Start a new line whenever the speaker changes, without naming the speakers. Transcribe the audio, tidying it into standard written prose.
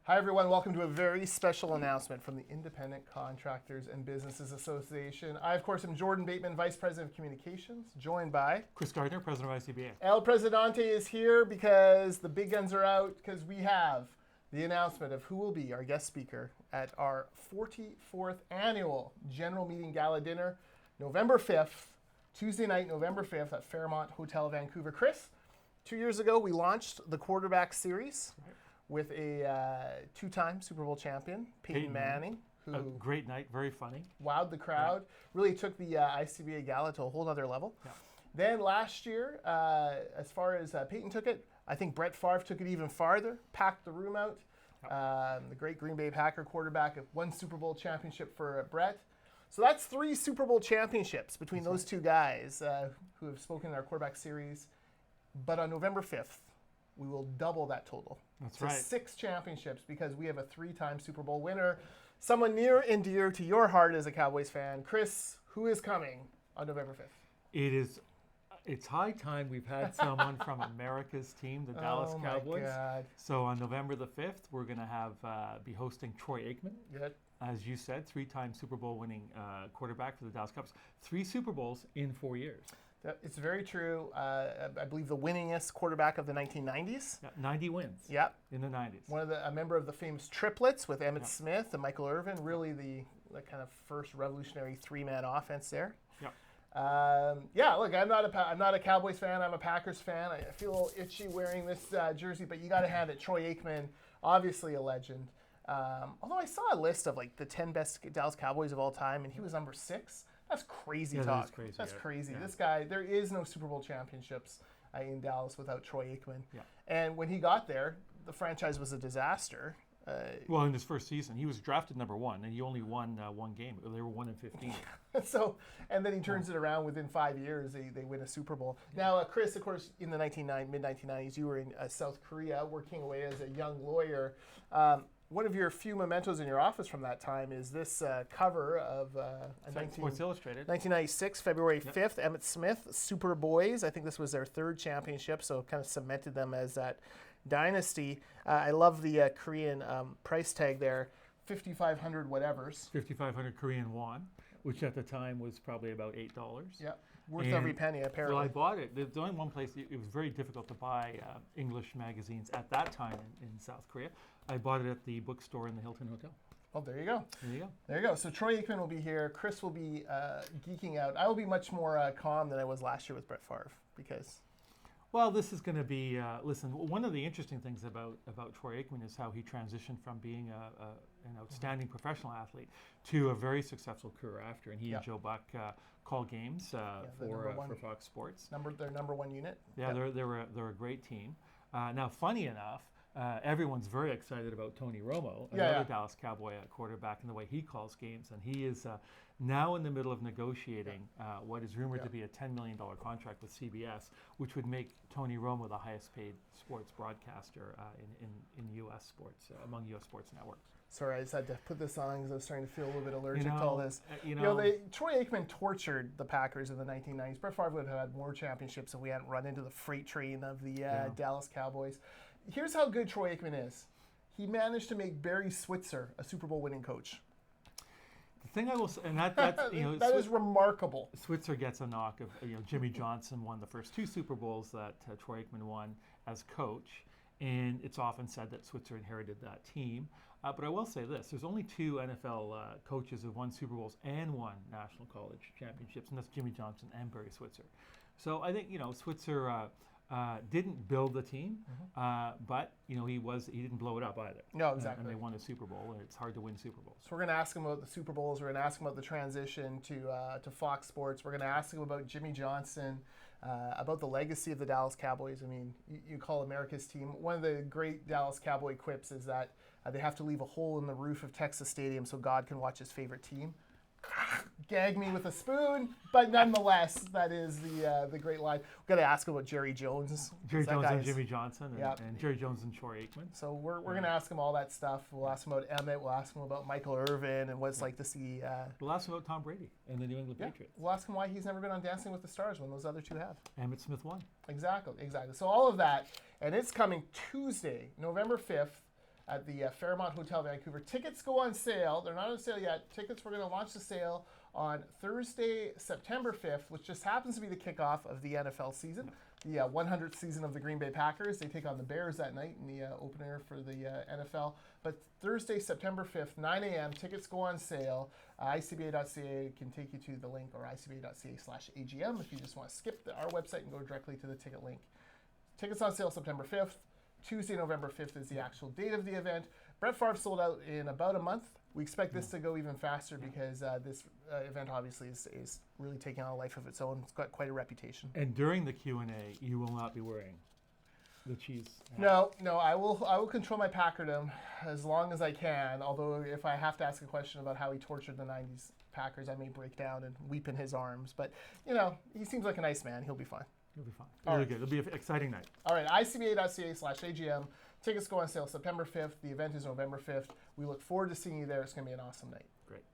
Hi, everyone. Welcome to a very special announcement from the Independent Contractors and Businesses Association. I, of course, am Jordan Bateman, Vice President of Communications, joined by
Chris Gardner, President of ICBA.
El Presidente is here because the big guns are out, because we have the announcement of who will be our guest speaker at our 44th annual General Meeting Gala Dinner, November 5th, Tuesday night, November 5th at Fairmont Hotel, Vancouver. Chris, 2 years ago, we launched the quarterback series.
Right.
With a two-time Super Bowl champion, Peyton Manning, who
a great night, very funny.
Wowed the crowd, really took the ICBA Gala to a whole other level.
Yeah.
Then last year, as far as Peyton took it, I think Brett Favre took it even farther, packed the room out. The great Green Bay Packer quarterback, won Super Bowl championship for Brett. So that's 3 Super Bowl championships between those two guys who have spoken in our quarterback series. But on November 5th, we will double that total.
That's
to
right.
6 championships because we have a 3-time Super Bowl winner, someone near and dear to your heart as a Cowboys fan. Chris, who is coming on November 5th?
It's high time we've had someone from America's team, the Dallas Cowboys.
My God.
So on November the 5th, we're going to be hosting Troy Aikman.
Good.
As you said, 3-time Super Bowl winning quarterback for the Dallas Cowboys. 3 Super Bowls in 4 years.
It's very true. I believe the winningest quarterback of the 1990s.
Yeah, 90 wins.
Yep.
In the 90s.
A member of the famous triplets with Emmitt Smith and Michael Irvin. Really the kind of first revolutionary 3-man offense there.
Yeah.
Look, I'm not a Cowboys fan. I'm a Packers fan. I feel a little itchy wearing this jersey, but you got to hand it. Troy Aikman, obviously a legend. Although I saw a list of like the 10 best Dallas Cowboys of all time, and he was number 6. That's crazy talk.
That is crazy.
That's crazy.
Yeah.
This guy, there is no Super Bowl championships in Dallas without Troy Aikman.
Yeah.
And when he got there, the franchise was a disaster.
Well, in his first season, he was drafted number 1, and he only won 1 game. They were 1-15.
And then he turns it around within 5 years. They win a Super Bowl. Yeah. Now, Chris, of course, in the mid-1990s, you were in South Korea working away as a young lawyer. One of your few mementos in your office from that time is this cover of
Sports Illustrated.
1996, February 5th, Emmitt Smith, Super Boys. I think this was their 3rd championship, so it kind of cemented them as that dynasty. I love the Korean price tag there, 5,500 whatevers.
5,500 Korean won, which at the time was probably about $8.
Yeah, worth every penny, apparently.
Well, I bought it. There's only one place. It was very difficult to buy English magazines at that time in South Korea. I bought it at the bookstore in the Hilton Hotel.
Oh, there you go.
There you go.
There you go. So Troy Aikman will be here. Chris will be geeking out. I will be much more calm than I was last year with Brett Favre because...
Well, this is going to be, listen, one of the interesting things about Troy Aikman is how he transitioned from being an outstanding professional athlete to a very successful career after. And he and Joe Buck call games for Fox Sports.
Their number 1 unit.
Yeah, they're a great team. Now, funny enough, everyone's very excited about Tony Romo, another Dallas Cowboy quarterback, and the way he calls games. And he is now in the middle of negotiating what is rumored to be a $10 million contract with CBS, which would make Tony Romo the highest paid sports broadcaster in U.S. sports, among U.S. sports networks.
Sorry, I just had to put this on because I was starting to feel a little bit allergic to all this. Troy Aikman tortured the Packers in the 1990s. Brett Favre would have had more championships if we hadn't run into the freight train of the Dallas Cowboys. Here's how good Troy Aikman is. He managed to make Barry Switzer a Super Bowl winning coach.
The thing I will say, and that's
that is remarkable.
Switzer gets a knock of Jimmy Johnson won the first 2 Super Bowls that Troy Aikman won as coach, and it's often said that Switzer inherited that team. But I will say this: there's only 2 NFL coaches who've won Super Bowls and won National College championships, and that's Jimmy Johnson and Barry Switzer. So I think Switzer didn't build the team, but he didn't blow it up either.
No, exactly.
And they won a Super Bowl, and it's hard to win Super Bowls.
So we're going to ask him about the Super Bowls. We're going to ask him about the transition to Fox Sports. We're going to ask him about Jimmy Johnson, about the legacy of the Dallas Cowboys. I mean, you call America's team. One of the great Dallas Cowboy quips is that they have to leave a hole in the roof of Texas Stadium so God can watch his favorite team. Gag me with a spoon, but nonetheless, that is the great line. We've got to ask about Jerry Jones.
Jerry Jones and Jimmy Johnson, and Jerry Jones and Troy Aikman.
So we're going to ask him all that stuff. We'll ask him about Emmitt. We'll ask him about Michael Irvin and what it's like to see.
We'll ask him about Tom Brady and the New England Patriots.
We'll ask him why he's never been on Dancing with the Stars when those other 2 have.
Emmitt Smith won.
Exactly. So all of that, and it's coming Tuesday, November 5th. at the Fairmont Hotel Vancouver. Tickets go on sale. They're not on sale yet. Tickets, we're going to launch the sale on Thursday, September 5th, which just happens to be the kickoff of the NFL season, the 100th season of the Green Bay Packers. They take on the Bears that night in the opener for the NFL. But Thursday, September 5th, 9 a.m., tickets go on sale. ICBA.ca can take you to the link, or ICBA.ca/AGM if you just want to skip our website and go directly to the ticket link. Tickets on sale September 5th. Tuesday, November 5th is the actual date of the event. Brett Favre sold out in about a month. We expect this to go even faster because this event obviously is really taking on a life of its own. It's got quite a reputation.
And during the Q&A, you will not be wearing the cheese hat.
No, I will control my Packerdom as long as I can. Although if I have to ask a question about how he tortured the 90s Packers, I may break down and weep in his arms. But, he seems like a nice man. He'll be fine.
You'll be fine. Really good. It'll be an exciting night.
All right, ICBA.ca/AGM. Tickets go on sale September 5th. The event is November 5th. We look forward to seeing you there. It's going to be an awesome night.
Great.